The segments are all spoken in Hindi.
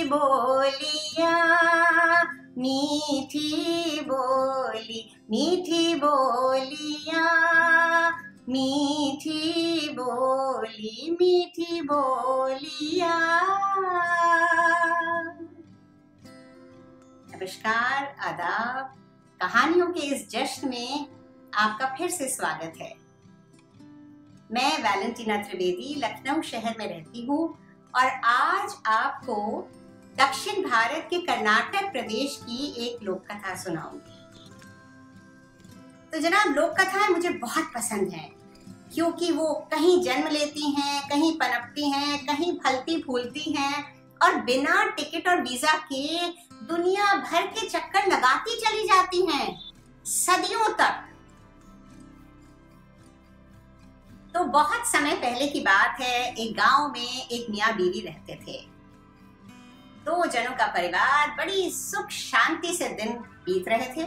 बोलियां, मीठी बोली, मीठी बोलियां, मीठी बोली, मीठी बोलियां। नमस्कार, आदाब। कहानियों के इस जश्न में आपका फिर से स्वागत है। मैं वैलेंटीना त्रिवेदी लखनऊ शहर में रहती हूँ और आज आपको दक्षिण भारत के कर्नाटक प्रदेश की एक लोक कथा सुनाऊंगी। तो जनाब, लोक कथाएं मुझे बहुत पसंद हैं क्योंकि वो कहीं जन्म लेती हैं, कहीं पनपती हैं, कहीं फलती फूलती हैं और बिना टिकट और वीजा के दुनिया भर के चक्कर लगाती चली जाती हैं सदियों तक। तो बहुत समय पहले की बात है, एक गांव में एक मियाँ बीवी रहते थे। 2 जनों का परिवार बड़ी सुख शांति से दिन बीत रहे थे।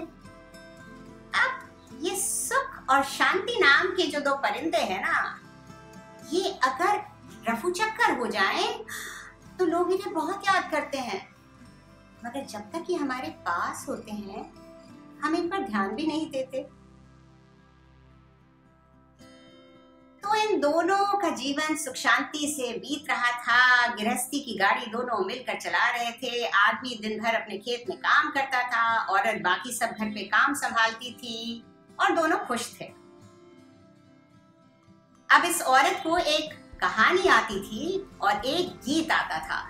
अब ये सुख और शांति नाम के जो 2 परिंदे हैं ना, ये अगर रफू चक्कर हो जाएं तो लोग इन्हें बहुत याद करते हैं, मगर जब तक ये हमारे पास होते हैं हम इन पर ध्यान भी नहीं देते। तो इन दोनों का जीवन सुख शांति से बीत रहा था। गृहस्थी की गाड़ी दोनों मिलकर चला रहे थे। आदमी दिन भर अपने खेत में काम करता था, औरत बाकी सब घर पे काम संभालती थी और दोनों खुश थे। अब इस औरत को एक कहानी आती थी और एक गीत आता था,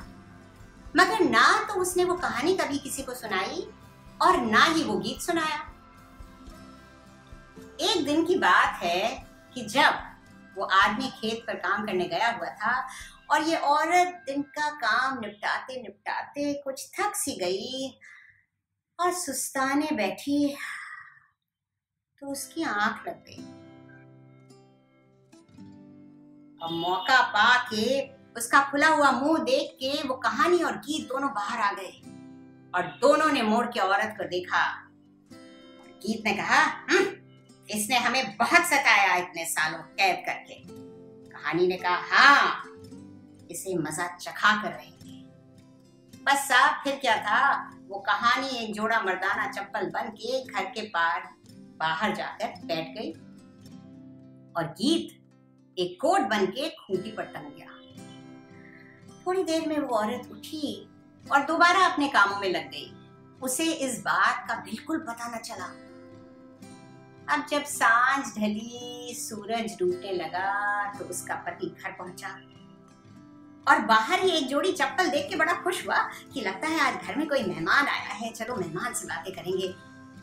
मगर ना तो उसने वो कहानी कभी किसी को सुनाई और ना ही वो गीत सुनाया। एक दिन की बात है कि जब वो आदमी खेत पर काम करने गया हुआ था और ये औरत दिन का काम निपटाते निपटाते कुछ थक सी गई और सुस्ताने बैठी तो उसकी आंख लग गई और मौका पाके उसका खुला हुआ मुंह देख के वो कहानी और गीत दोनों बाहर आ गए और दोनों ने मोड़ के औरत को देखा। गीत ने कहा, इसने हमें बहुत सताया इतने सालों कैद करके। कहानी ने कहा, हाँ, इसे मजा चखा कर रही थी। बस साहब, फिर क्या था, वो कहानी एक जोड़ा मर्दाना चप्पल बन के घर के पार बाहर जाकर बैठ गई और गीत एक कोट बन के खूंटी पर टंग गया। थोड़ी देर में वो औरत उठी और दोबारा अपने कामों में लग गई। उसे इस बात का बिल्कुल पता न चला। अब जब सांझ ढली, सूरज डूबने लगा तो उसका पति घर पहुंचा और बाहर ही एक जोड़ी चप्पल देख के बड़ा खुश हुआ कि लगता है आज घर में कोई मेहमान आया है, चलो मेहमान से बातें करेंगे।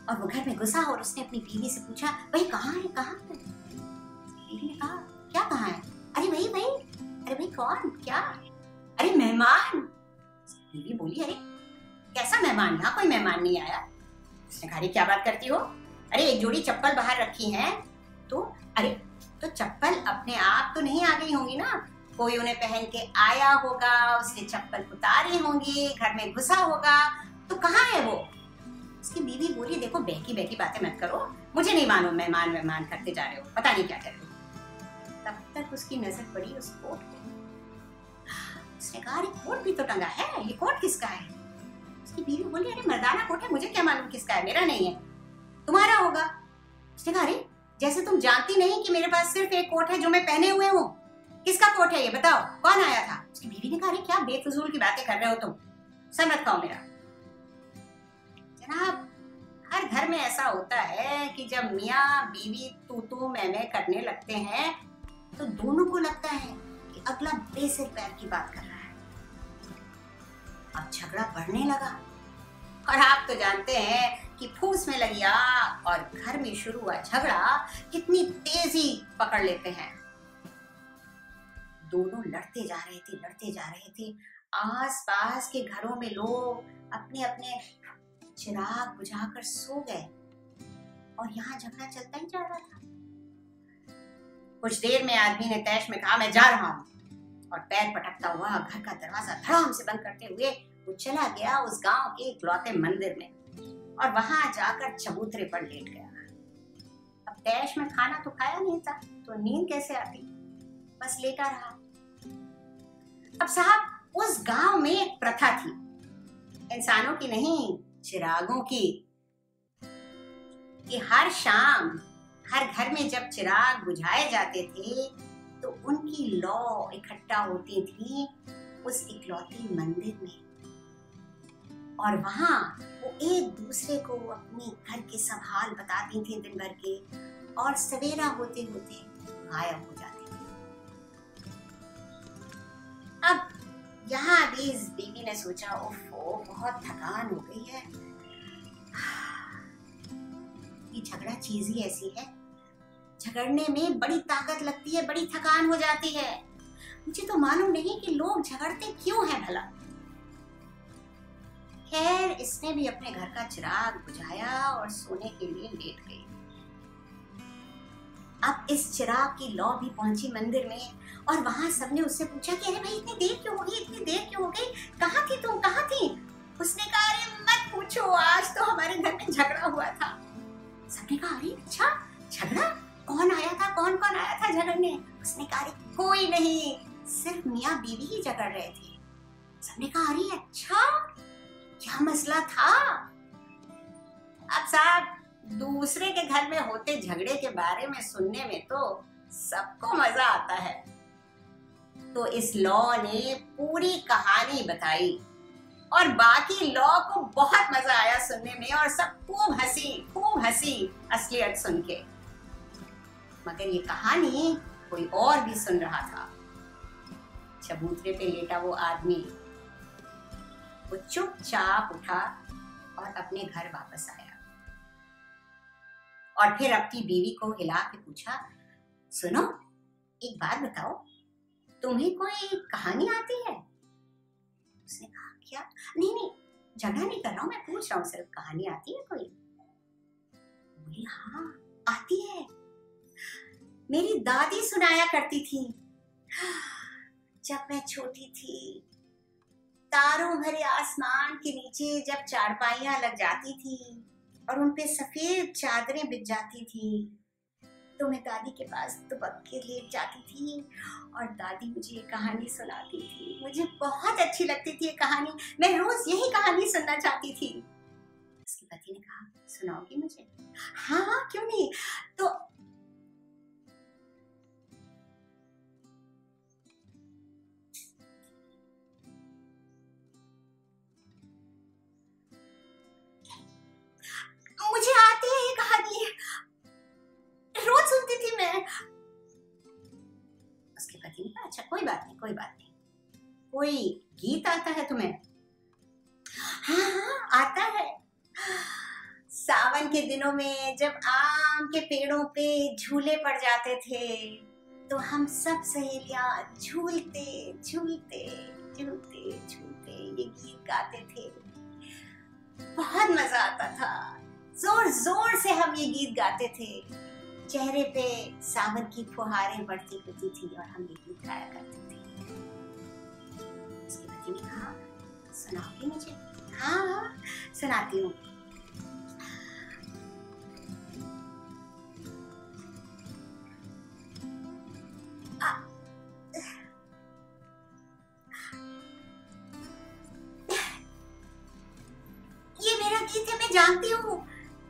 और वो घर में घुसा और उसने अपनी बीवी से पूछा, भाई कहाँ है, कहाँ है? बीवी ने कहा, क्या कहाँ है? अरे भाई, अरे भाई कौन, क्या? अरे मेहमान। बीवी बोली, अरे कैसा मेहमान? यहाँ कोई मेहमान नहीं आया। उसने कहा, क्या बात करती हो? अरे एक जोड़ी चप्पल बाहर रखी हैं तो अरे तो चप्पल अपने आप तो नहीं आ गई होंगी ना, कोई उन्हें पहन के आया होगा, उसने चप्पल उतारी होंगी, घर में घुसा होगा, तो कहाँ है वो? उसकी बीवी बोली, देखो बहकी बहकी बातें मत करो, मुझे नहीं मालूम, मेहमान करते जा रहे हो, पता नहीं क्या कर रहे हो। तब तक उसकी नजर पड़ी उस कोट पे। उसने कहा, अरे कोट भी तो टंगा है, ये कोट किसका है? उसकी बीवी बोली, अरे मर्दाना कोट है, मुझे क्या मालूम किसका है, मेरा नहीं है, तुम्हारा होगा। उसने कहा, अरे जैसे तुम जानती नहीं कि मेरे पास सिर्फ एक कोट है जो मैं पहने हुए हूँ, किसका कोट है ये बताओ, कौन आया था? उसकी बीवी ने कहा, अरे क्या बेफजूल की बातें कर रहे हो तुम, सर मत खाओ मेरा। जनाब, हर घर में ऐसा होता है कि जब मियाँ बीवी तू मैं करने लगते हैं तो दोनों को लगता है कि अगला बेसिर पैर की बात कर रहा है। अब झगड़ा बढ़ने लगा और आप तो जानते हैं कि फूस में लगी आग और घर में शुरू हुआ झगड़ा कितनी तेजी पकड़ लेते हैं। दोनों लड़ते जा रहे थे। आस पास के घरों में लोग अपने अपने चिराग बुझाकर सो गए और यहाँ झगड़ा चलता ही जा रहा था। कुछ देर में आदमी ने तैश में कहा, मैं जा रहा हूँ, और पैर पटकता हुआ घर का दरवाजा धड़ाम से बंद करते हुए वो चला गया उस गांव के इकलौते मंदिर में और वहां जाकर चबूतरे पर लेट गया। अब तैश में खाना तो खाया नहीं था तो नींद कैसे आती, बस लेटा रहा। अब साहब, उस गांव में एक प्रथा थी इंसानों की नहीं, चिरागों की। कि हर शाम हर घर में जब चिराग बुझाए जाते थे तो उनकी लौ इकट्ठा होती थी उस इकलौते मंदिर में, और वहां वो एक दूसरे को अपने घर के सब हाल बताती थी दिन भर के, और सवेरा होते होते गायब हो जाती थी। अब यहाँ भी इस बीवी ने सोचा, ओफो बहुत थकान हो गई है, ये झगड़ा चीज ही ऐसी है, झगड़ने में बड़ी ताकत लगती है, बड़ी थकान हो जाती है। मुझे तो मालूम नहीं कि लोग झगड़ते क्यों हैं भला। खैर इसने भी अपने घर का चिराग बुझाया और सोने के लिए लेट गई। अब इस चिराग की लौ भी पहुंची मंदिर में, और वहां सबने उससे पूछा कि अरे भाई इतनी देर क्यों हो गई, इतनी देर क्यों हो गई, कहाँ थी तुम, कहाँ थी? उसने कहा अरे मत पूछो, आज तो हमारे घर में झगड़ा हुआ था। सबने कहा अरे अच्छा झगड़ा, कौन आया था, कौन कौन आया था झगड़ने? उसने कहा अरे कोई नहीं, सिर्फ मियाँ बीवी ही झगड़ रहे थे। सबने कहा अरे अच्छा, क्या मसला था? अब साहब दूसरे के घर में होते झगड़े के बारे में सुनने में तो सबको मजा आता है। तो इस लौ ने पूरी कहानी बताई और बाकी लौ को बहुत मजा आया सुनने में, और सब खूब हंसी असलियत सुन के। मगर ये कहानी कोई और भी सुन रहा था। चबूतरे पे लेटा वो आदमी, वो चुपचाप उठा और अपने घर वापस आया, और फिर अपनी बीवी को हिला के पूछा, सुनो एक बात बताओ, तुम्हें कोई कहानी आती है? उसने कहा क्या? नहीं झगड़ा नहीं कर रहा हूं, मैं पूछ रहा हूँ सिर्फ, कहानी आती है कोई? बोली हाँ आती है, मेरी दादी सुनाया करती थी। जब मैं छोटी थी, तारों भरे आसमान के नीचे जब चारपाइयां लग जाती थी और उन पे सफेद चादरें बिछ जाती थी, तो मैं दादी के पास दुबक के लेट जाती थी और दादी मुझे ये कहानी सुनाती थी। मुझे बहुत अच्छी लगती थी ये कहानी, मैं रोज यही कहानी सुनना चाहती थी। उसके पति ने कहा सुनाओगी मुझे? हाँ क्यों नहीं। तो मुझे आती है ये कहानी, रोज सुनती थी मैं। उसके पति ने कहा अच्छा कोई बात नहीं, कोई गीत आता है तुम्हें? हाँ आता है। सावन के दिनों में जब आम के पेड़ों पे झूले पड़ जाते थे तो हम सब सहेलियां झूलते झूलते झूलते झूलते ये गीत गाते थे। बहुत मजा आता था, जोर जोर से हम ये गीत गाते थे। चेहरे पे सावन की फुहारें बढ़ती होती थी और हम ये गीत गाया करते थे। उसके पति ने कहा सुनाओगी मुझे? हाँ सुनाती हूँ। ये मेरा गीत है, मैं जानती हूँ,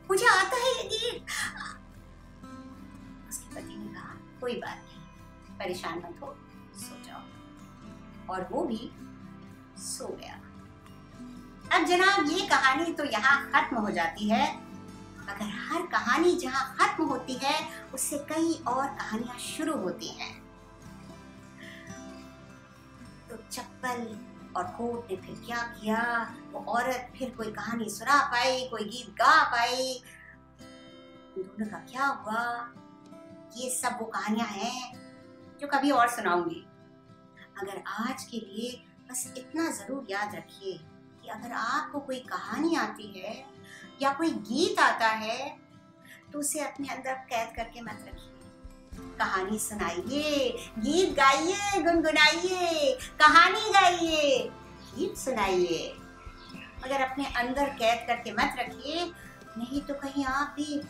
मुझे आता है ये गीत। उसके पति ने कहा कोई बात नहीं, परेशान मत हो, सो जाओ। और वो भी सो गया। अब जनाब ये कहानी तो यहाँ खत्म हो जाती है, मगर हर कहानी जहाँ खत्म होती है उससे कई और कहानियां शुरू होती हैं। तो चप्पल और कोट ने फिर क्या किया, वो औरत फिर कोई कहानी सुना पाई, कोई गीत गा पाई। दोनों का क्या हुआ, ये सब वो कहानियां हैं जो कभी और सुनाऊंगी। मगर आज के लिए बस इतना जरूर याद रखिए कि अगर आपको कोई कहानी आती है या कोई गीत आता है तो उसे अपने अंदर कैद करके मत रखिए। कहानी सुनाइए, गीत गाइए, गुनगुनाइए, कहानी गाइए, गीत सुनाइए, मगर अपने अंदर कैद करके मत रखिए, नहीं तो कहीं आप भी